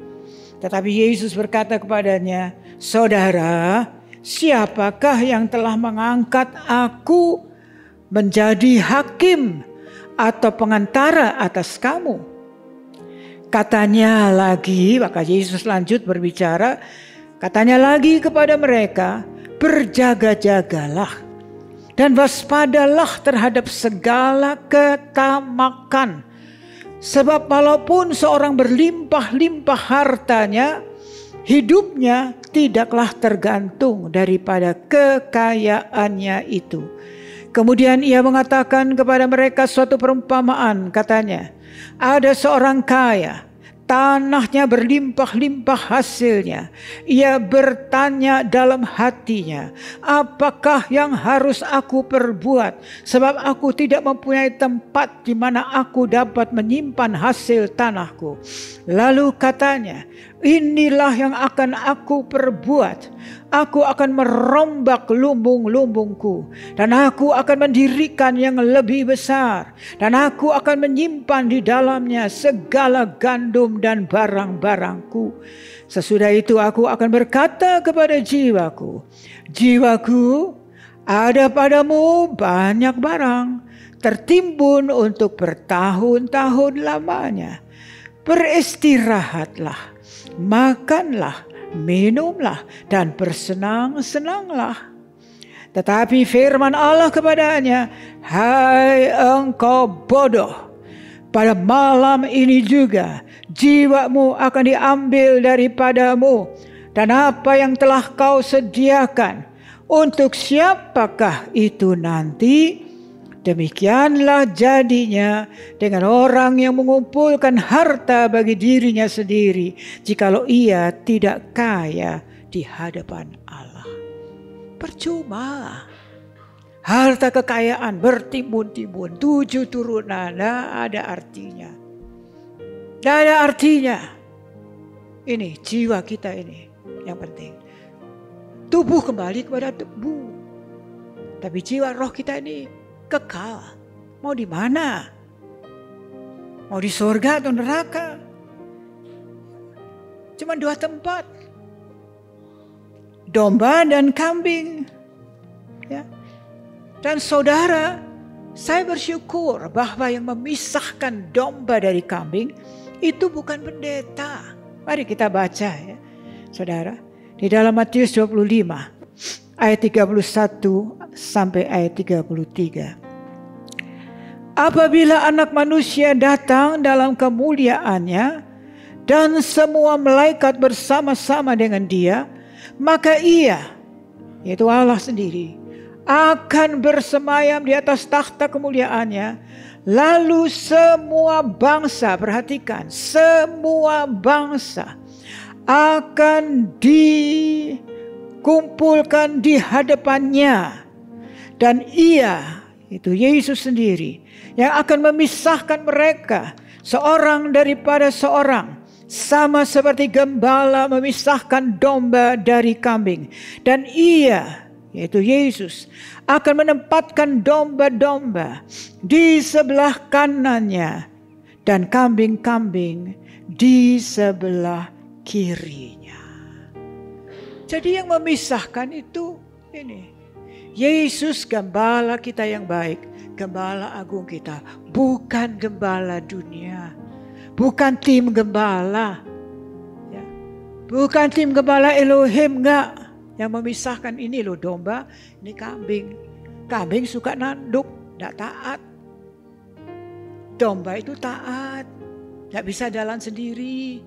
[SPEAKER 4] Tetapi Yesus berkata kepadanya, "Saudara, siapakah yang telah mengangkat aku menjadi hakim atau pengantara atas kamu?" Katanya lagi, maka Yesus lanjut berbicara, katanya lagi kepada mereka, "Berjaga-jagalah dan waspadalah terhadap segala ketamakan. Sebab walaupun seorang berlimpah-limpah hartanya, hidupnya tidaklah tergantung daripada kekayaannya itu." Kemudian ia mengatakan kepada mereka suatu perumpamaan, katanya, "Ada seorang kaya tanahnya berlimpah-limpah hasilnya. Ia bertanya dalam hatinya, apakah yang harus aku perbuat? Sebab aku tidak mempunyai tempat di mana aku dapat menyimpan hasil tanahku. Lalu katanya, inilah yang akan aku perbuat. Aku akan merombak lumbung-lumbungku, dan aku akan mendirikan yang lebih besar, dan aku akan menyimpan di dalamnya segala gandum dan barang-barangku. Sesudah itu aku akan berkata kepada jiwaku, jiwaku, ada padamu banyak barang, tertimbun untuk bertahun-tahun lamanya. Beristirahatlah, makanlah, minumlah, dan bersenang-senanglah. Tetapi firman Allah kepadanya, hai engkau bodoh, pada malam ini juga jiwamu akan diambil daripadamu, dan apa yang telah kau sediakan, untuk siapakah itu nanti? Demikianlah jadinya dengan orang yang mengumpulkan harta bagi dirinya sendiri, jikalau ia tidak kaya di hadapan Allah. Percuma. Harta kekayaan bertimbun-timbun, 7 turunan, tidak ada artinya. Tidak ada artinya. Ini jiwa kita ini yang penting. Tubuh kembali kepada tubuh. Tapi jiwa roh kita ini kekal. Mau di mana? Mau di surga atau neraka? Cuma 2 tempat. Domba dan kambing. Ya. Dan saudara, saya bersyukur bahwa yang memisahkan domba dari kambing itu bukan pendeta. Mari kita baca ya, saudara. Di dalam Matius 25 ayat 31 sampai ayat 33. Apabila Anak Manusia datang dalam kemuliaannya dan semua malaikat bersama-sama dengan Dia, maka Ia, yaitu Allah sendiri, akan bersemayam di atas takhta kemuliaannya. Lalu semua bangsa, perhatikan, semua bangsa akan dikumpulkan di hadapannya, dan Ia, itu Yesus sendiri, yang akan memisahkan mereka seorang daripada seorang, sama seperti gembala memisahkan domba dari kambing. Dan Ia, yaitu Yesus, akan menempatkan domba-domba di sebelah kanannya dan kambing-kambing di sebelah kirinya. Jadi yang memisahkan itu ini, Yesus gembala kita yang baik, gembala agung kita, bukan gembala dunia, bukan tim gembala, ya. Bukan tim gembala Elohim, enggak. Yang memisahkan ini loh domba, ini kambing. Kambing suka nanduk, enggak taat. Domba itu taat, enggak bisa jalan sendiri,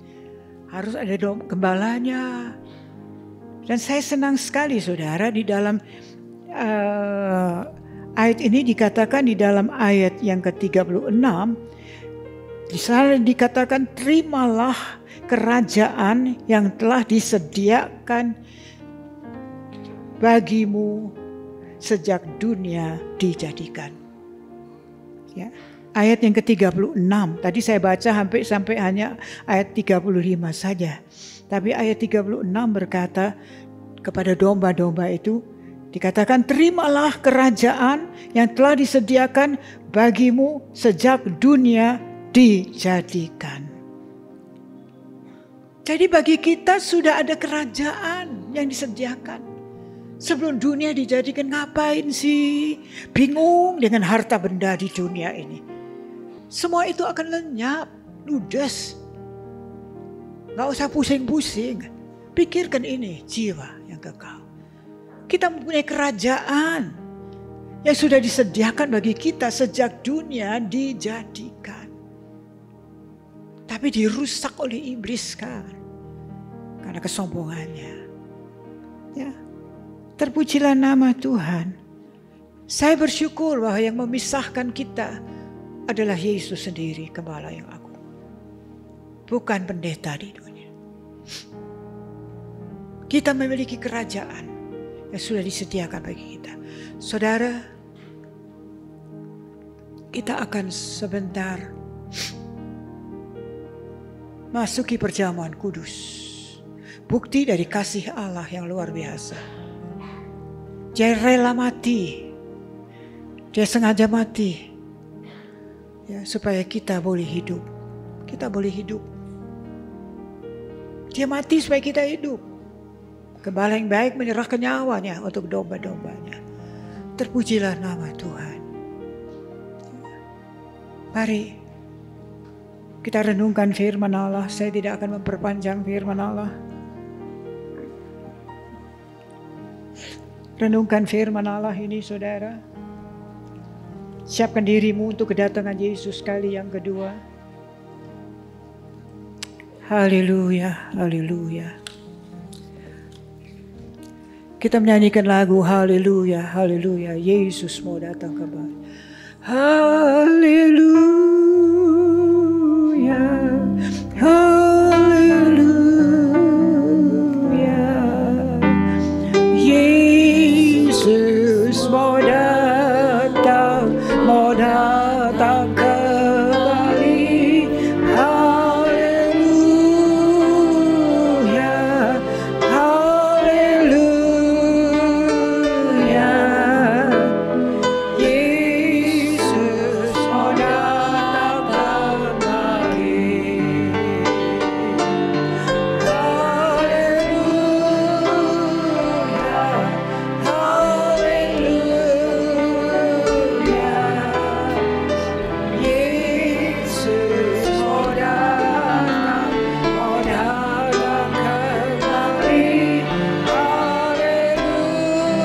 [SPEAKER 4] harus ada gembalanya. Dan saya senang sekali saudara, di dalam ayat ini dikatakan, di dalam ayat yang ke-36, di sana dikatakan, terimalah kerajaan yang telah disediakan bagimu sejak dunia dijadikan. Ya, ayat yang ke-36. Tadi saya baca sampai hanya ayat 35 saja. Tapi ayat 36 berkata kepada domba-domba itu, dikatakan, terimalah kerajaan yang telah disediakan bagimu sejak dunia dijadikan. Jadi bagi kita sudah ada kerajaan yang disediakan. Sebelum dunia dijadikan, ngapain sih bingung dengan harta benda di dunia ini? Semua itu akan lenyap, ludes. Gak usah pusing-pusing. Pikirkan ini, jiwa yang kekal. Kita mempunyai kerajaan yang sudah disediakan bagi kita sejak dunia dijadikan. Tapi dirusak oleh iblis kan, karena kesombongannya. Ya, terpujilah nama Tuhan. Saya bersyukur bahwa yang memisahkan kita adalah Yesus sendiri, Gembala yang agung. bukan pendeta di dunia. Kita memiliki kerajaan yang sudah disediakan bagi kita. Saudara, kita akan sebentar masuki perjamuan kudus. Bukti dari kasih Allah yang luar biasa. Dia rela mati. Dia sengaja mati. Ya, supaya kita boleh hidup. Kita boleh hidup. Dia mati supaya kita hidup. Gembala yang baik menyerahkan nyawanya untuk domba-dombanya. Terpujilah nama Tuhan. Mari kita renungkan firman Allah. Saya tidak akan memperpanjang firman Allah. Renungkan firman Allah ini, saudara. Siapkan dirimu untuk kedatangan Yesus kali yang kedua. Haleluya, haleluya. Kita menyanyikan lagu haleluya, haleluya. Yesus mau datang kembali. Haleluya, haleluya. Yesus mau datang kembali. Haleluya, haleluya. Yesus mau datang kembali.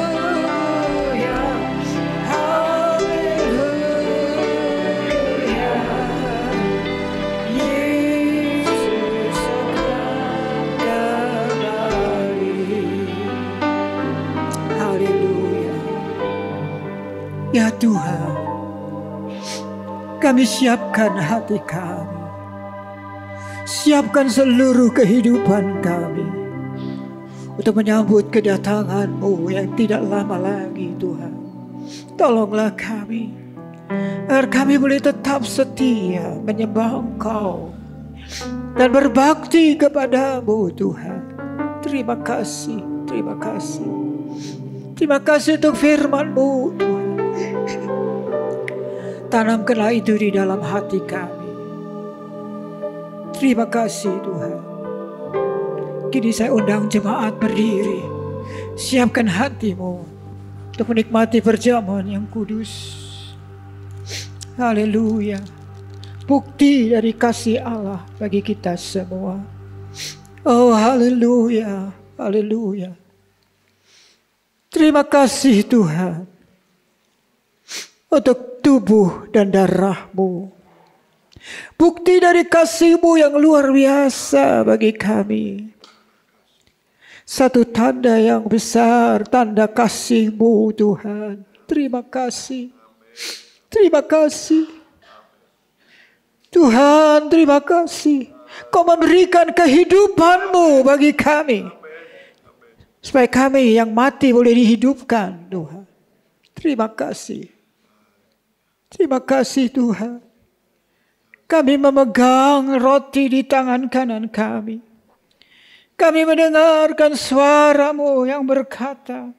[SPEAKER 4] Ya Tuhan, kami siapkan hati kami, siapkan seluruh kehidupan kami untuk menyambut kedatangan-Mu yang tidak lama lagi, Tuhan. Tolonglah kami, agar kami boleh tetap setia menyembah Engkau dan berbakti kepadamu, Tuhan. Terima kasih, terima kasih. Terima kasih untuk firman-Mu, Tuhan. Tanamkanlah itu di dalam hati kami. Terima kasih, Tuhan. Kini saya undang jemaat berdiri. Siapkan hatimu untuk menikmati perjamuan yang kudus. Haleluya. Bukti dari kasih Allah bagi kita semua. Oh, haleluya, haleluya. Terima kasih, Tuhan, untuk tubuh dan darah-Mu. Bukti dari kasih-Mu yang luar biasa bagi kami. Satu tanda yang besar, tanda kasih-Mu, Tuhan. Terima kasih. Terima kasih. Tuhan, terima kasih. Kau memberikan kehidupan-Mu bagi kami, supaya kami yang mati boleh dihidupkan, Tuhan. Terima kasih. Terima kasih, Tuhan. Kami memegang roti di tangan kanan kami. Kami mendengarkan suara-Mu yang berkata,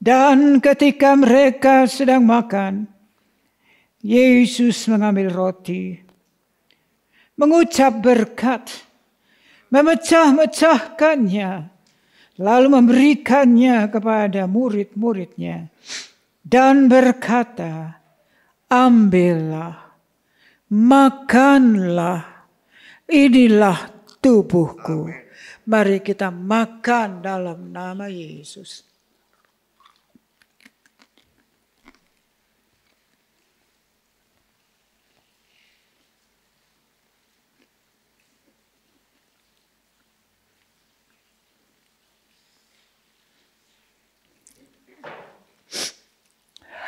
[SPEAKER 4] dan ketika mereka sedang makan, Yesus mengambil roti, mengucap berkat, memecah-mecahkannya, lalu memberikannya kepada murid-muridnya, dan berkata, ambillah, makanlah, inilah tubuhku. Mari kita makan dalam nama Yesus.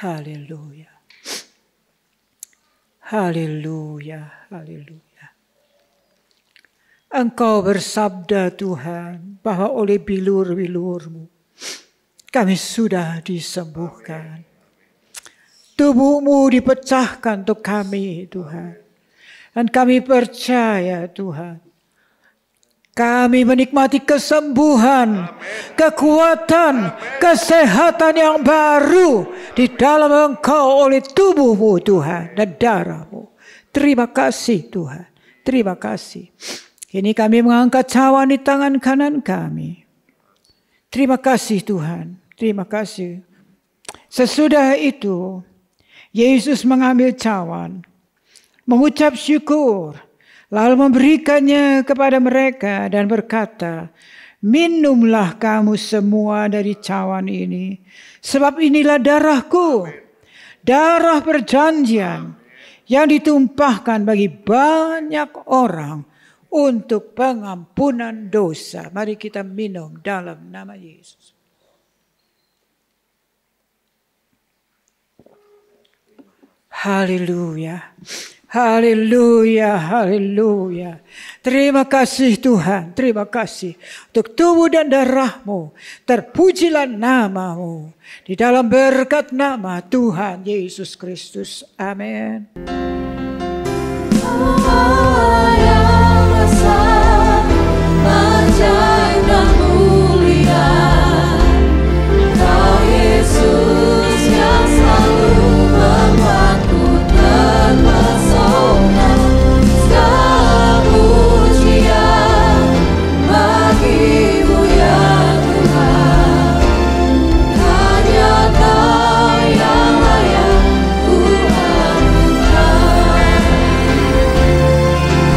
[SPEAKER 4] Haleluya. Haleluya. Haleluya. Engkau bersabda Tuhan bahwa oleh bilur-bilur-Mu kami sudah disembuhkan. Tubuh-Mu dipecahkan untuk kami Tuhan. Dan kami percaya Tuhan, kami menikmati kesembuhan, kekuatan, kesehatan yang baru di dalam Engkau oleh tubuh-Mu Tuhan dan darah-Mu. Terima kasih Tuhan, terima kasih. Ini kami mengangkat cawan di tangan kanan kami. Terima kasih Tuhan, terima kasih. Sesudah itu, Yesus mengambil cawan, mengucap syukur, lalu memberikannya kepada mereka dan berkata, minumlah kamu semua dari cawan ini, sebab inilah darahku, darah perjanjian yang ditumpahkan bagi banyak orang untuk pengampunan dosa. Mari kita minum dalam nama Yesus. Haleluya. Haleluya, haleluya. Terima kasih Tuhan, terima kasih. Untuk tubuh dan darah-Mu, terpujilah nama-Mu. Di dalam berkat nama Tuhan Yesus Kristus. Amin.
[SPEAKER 2] Yang besar, ajaib dan mulia, Kau Yesus yang selalu membuatku terpesona. Segala pujian bagi-Mu ya Tuhan, hanya Kau yang layak ku anugerah.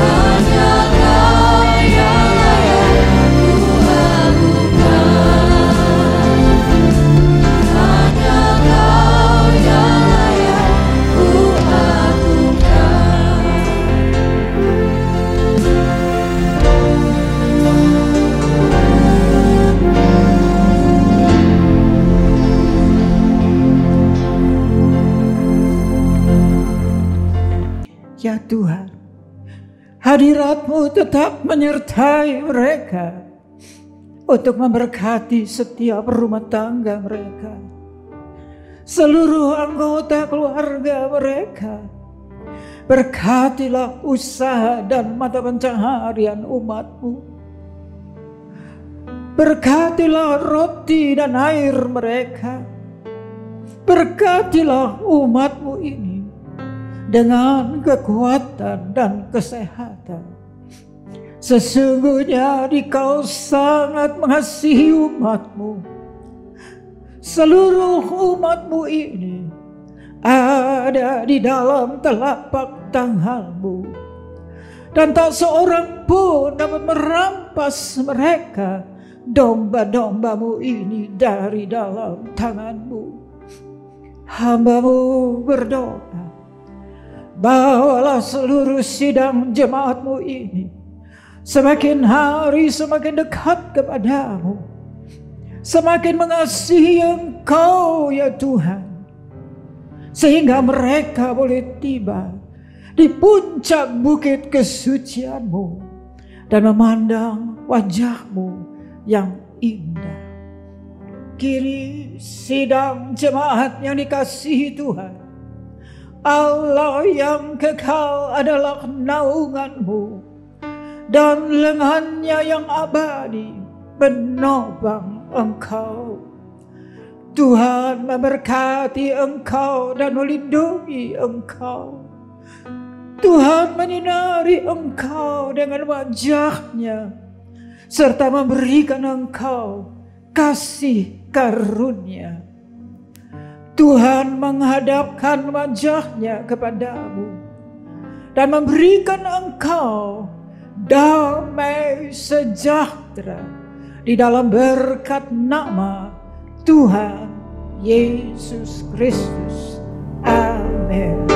[SPEAKER 2] Hanya Kau yang layak ku anugerah. Hanya Kau yang layak ku anugerah.
[SPEAKER 4] Ya Tuhan, hadirat-Mu tetap menyertai mereka untuk memberkati setiap rumah tangga mereka, seluruh anggota keluarga mereka. Berkatilah usaha dan mata pencaharian umat-Mu. Berkatilah roti dan air mereka. Berkatilah umat-Mu ini dengan kekuatan dan kesehatan. Sesungguhnya Dikau sangat mengasihi umat-Mu. Seluruh umat-Mu ini ada di dalam telapak tangan-Mu, dan tak seorang pun dapat merampas mereka, domba-domba-Mu ini, dari dalam tangan-Mu. Hamba-Mu berdoa, bawalah seluruh sidang jemaat-Mu ini semakin hari semakin dekat kepadamu, semakin mengasihi Engkau ya Tuhan, sehingga mereka boleh tiba di puncak bukit kesucian-Mu dan memandang wajah-Mu yang indah. Kini sidang jemaat yang dikasihi Tuhan, Allah yang kekal adalah naungan-Mu, dan lengannya yang abadi menopang Engkau. Tuhan memberkati Engkau dan melindungi Engkau. Tuhan menyinari Engkau dengan wajah-Nya, serta memberikan Engkau kasih karunia. Tuhan menghadapkan wajah-Nya kepadamu dan memberikan engkau damai sejahtera di dalam berkat nama Tuhan Yesus Kristus. Amin.